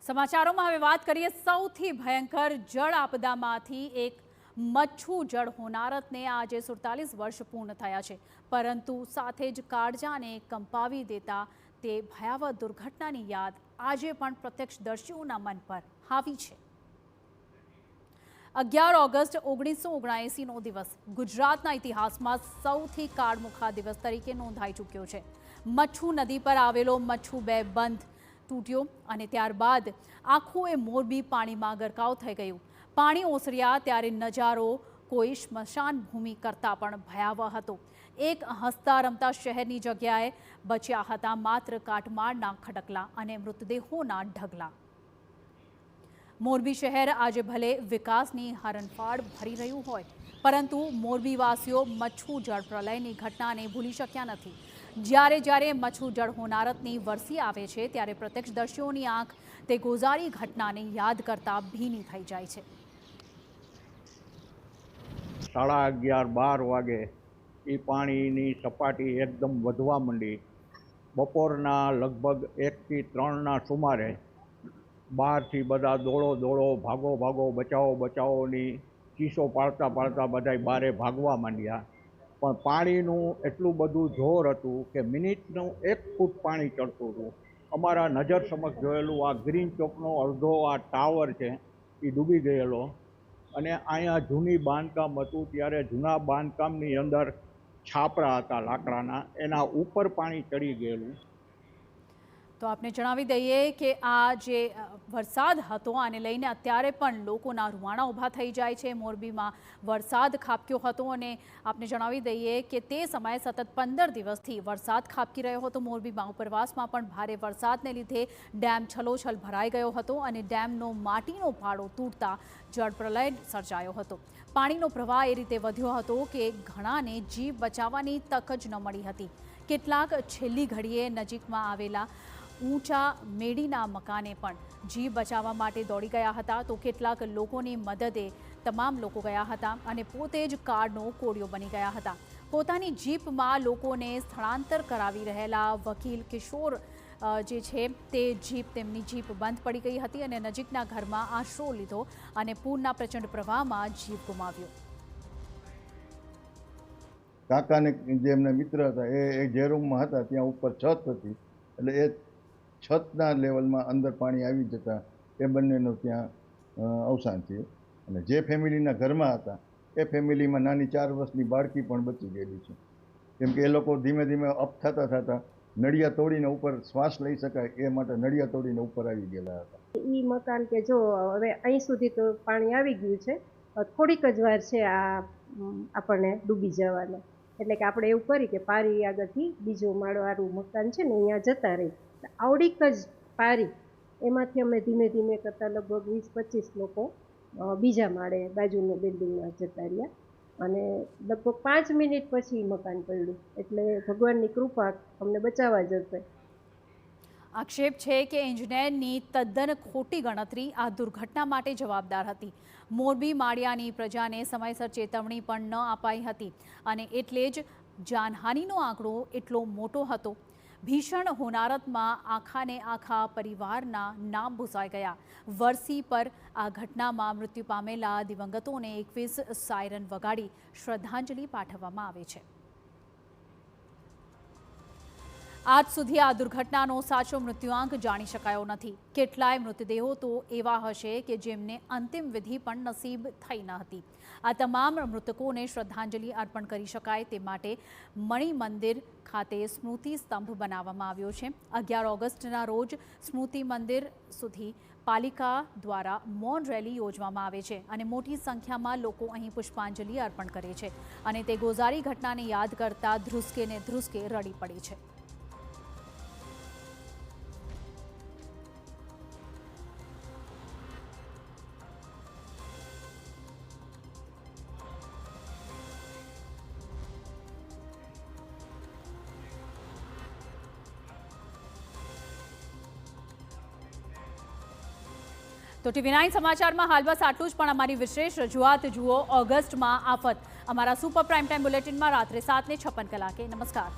સમાચારોમાં હવે વાત કરીએ સૌથી ભયંકર જળ આપદામાંથી એક મચ્છુ જળ હોનારતને આજે 47 વર્ષ પૂર્ણ થયા છે, પરંતુ સાથે જ કાળજાને કંપાવી દેતા તે ભયાવહ દુર્ઘટનાની યાદ આજે પણ પ્રત્યક્ષદર્શીઓના મન પર હાવી છે। 11 ઓગસ્ટ 1979નો દિવસ ગુજરાતના ઇતિહાસમાં સૌથી કાળમુખા દિવસ તરીકે નોંધાઈ ચૂક્યો છે। મચ્છુ નદી પર આવેલો મચ્છુ 2 બંધ તૂટ્યો અને ત્યારબાદ આખું એ મોરબી પાણીમાં ગરકાવ થઈ ગયું। પાણી ઓસર્યા ત્યારે નજારો કોઈ સ્મશાન ભૂમિ કરતાં પણ ભયાવહ હતો। એક હસતા રમતા શહેરની જગ્યાએ બચ્યા હતા માત્ર કાટમાળના ખડકલા અને મૃતદેહોના ઢગલા। મોરબી શહેર આજે ભલે વિકાસની હરણફાળ ભરી રહ્યું હોય, પરંતુ મોરબીવાસીઓ મચ્છુ જળ પ્રલયની ઘટનાને ભૂલી શક્યા નથી। જ્યારે મચ્છુ જળ હોનારતની વરસી આવે છે ત્યારે પ્રત્યક્ષદર્શીઓની આંખ તે ગોઝારી ઘટનાને યાદ કરતા ભીની થઈ જાય છે। 11:30-12 વાગે એ પાણીની સપાટી એકદમ વધવા માંડી। બપોરના લગભગ 1 થી 3ના સુમારે બહારથી બધા દોડો ભાગો બચાવોની ચીસો પાડતા બધાય બારે ભાગવા માંડ્યા। પણ પાણીનું એટલું બધું જોર હતું કે મિનિટનું 1 ફૂટ પાણી ચડતું હતું। અમારા નજર સમક્ષ જોયેલું આ ગ્રીન ચોકનો અડધો આ ટાવર છે એ ડૂબી ગયેલો, અને અહીંયા જૂની બાંધકામ હતું ત્યારે જૂના બાંધકામની અંદર છાપરા હતા લાકડાના, એના ઉપર પાણી ચડી ગયેલું। તો આપને જણાવી દઈએ કે આ જે વરસાદ હતો આને લઈને અત્યારે પણ લોકોના રૂવાણા ઊભા થઈ જાય છે। મોરબીમાં વરસાદ ખાબક્યો હતો અને આપને જણાવી દઈએ કે તે સમયે સતત 15 દિવસથી વરસાદ ખાબકી રહ્યો હતો। મોરબીમાં ઉપરવાસમાં પણ ભારે વરસાદને લીધે ડેમ છલોછલ ભરાઈ ગયો હતો અને ડેમનો માટીનો પાળો તૂટતા જળપ્રલય સર્જાયો હતો। પાણીનો પ્રવાહ એ રીતે વધ્યો હતો કે ઘણાને જીવ બચાવવાની તક જ ન મળી હતી। કેટલાક છેલ્લી ઘડીએ નજીકમાં આવેલા ઊંચા મેડીના મકાને પણ જીવ બચાવવા માટે દોડી ગયા હતા, તો કેટલાક લોકોની મદદે તમામ લોકો ગયા હતા અને પોતે જ કાળનો કોળિયો બની ગયા હતા। પોતાની જીપમાં લોકોને સ્થળાંતર કરાવી રહેલા વકીલ કિશોર જે છે તે તેમની જીપ બંધ પડી ગઈ હતી અને નજીકના ઘરમાં આશરો લીધો અને પૂરના પ્રચંડ પ્રવાહમાં જીવ ગુમાવ્યો। કાકાને જે એમના મિત્ર હતા એ જે રૂમમાં હતા ત્યાં ઉપર છત હતી, એટલે એ છતના લેવલમાં અંદર પાણી આવી જતા એ બંનેનું ત્યાં અવસાન થયું। અને જે ફેમિલીના ઘરમાં હતા એ ફેમિલીમાં નાની 4 વર્ષની બાળકી પણ બચી ગયેલી છે, કેમ કે એ લોકો ધીમે ધીમે અપ થતા નળિયા તોડીને ઉપર શ્વાસ લઈ શકાય એ માટે નળિયા તોડીને ઉપર આવી ગયેલા હતા। એ મકાન કે જો હવે અહીં સુધી તો પાણી આવી ગયું છે, થોડીક જ વાર છે આ આપણને ડૂબી જવાના, એટલે કે આપણે એવું કરી કે પારી આગળથી બીજો માળો વાળું મકાન છે ને અહીંયા જતા રહી, આવડીક જ પારી એમાંથી અમે ધીમે ધીમે કરતાં લગભગ 20-25 લોકો બીજા માળે બાજુની બિલ્ડિંગમાં જતા રહ્યા અને લગભગ 5 મિનિટ પછી મકાન પડ્યું, એટલે ભગવાનની કૃપા અમને બચાવવા જ હશે। આક્ષેપ છે કે એન્જિનિયરની તદ્દન ખોટી ગણતરી આ દુર્ઘટના માટે જવાબદાર હતી। મોરબી માળિયાની પ્રજાને સમયસર ચેતવણી પણ ન અપાઈ હતી અને એટલે જ જાનહાનિનો આંકડો એટલો મોટો હતો। ભીષણ હોનારતમાં આખાને આખા પરિવારના નામ ભૂસાઈ ગયા। વરસી પર આ ઘટનામાં મૃત્યુ પામેલા દિવંગતોને 21 સાયરન વગાડી શ્રદ્ધાંજલિ પાઠવવામાં આવે છે। આજ સુધી આ દુર્ઘટનાનો સાચો મૃત્યુઆંક જાણી શકાયો નથી। કેટલાય મૃતદેહો તો એવા હશે કે જેમને અંતિમ વિધિ પણ નસીબ થઈ ન હતી। આ તમામ મૃતકોને શ્રદ્ધાંજલિ અર્પણ કરી શકાય તે માટે મણિ મંદિર ખાતે સ્મૃતિ સ્તંભ બનાવવામાં આવ્યો છે। 11 ઓગસ્ટના રોજ સ્મૃતિ મંદિર સુધી પાલિકા દ્વારા મૌન રેલી યોજવામાં આવે છે અને મોટી સંખ્યામાં લોકો અહીં પુષ્પાંજલિ અર્પણ કરે છે અને તે ગોઝારી ઘટનાને યાદ કરતા ધ્રુસકે રડી પડે છે। તો TV9 સમાચારમાં હાલ બસ આટલું જ, પણ અમારી વિશેષ રજૂઆત જુઓ ઓગસ્ટમાં આફત અમારા સુપર પ્રાઇમ ટાઈમ બુલેટિનમાં રાત્રે 7:56 કલાકે। નમસ્કાર।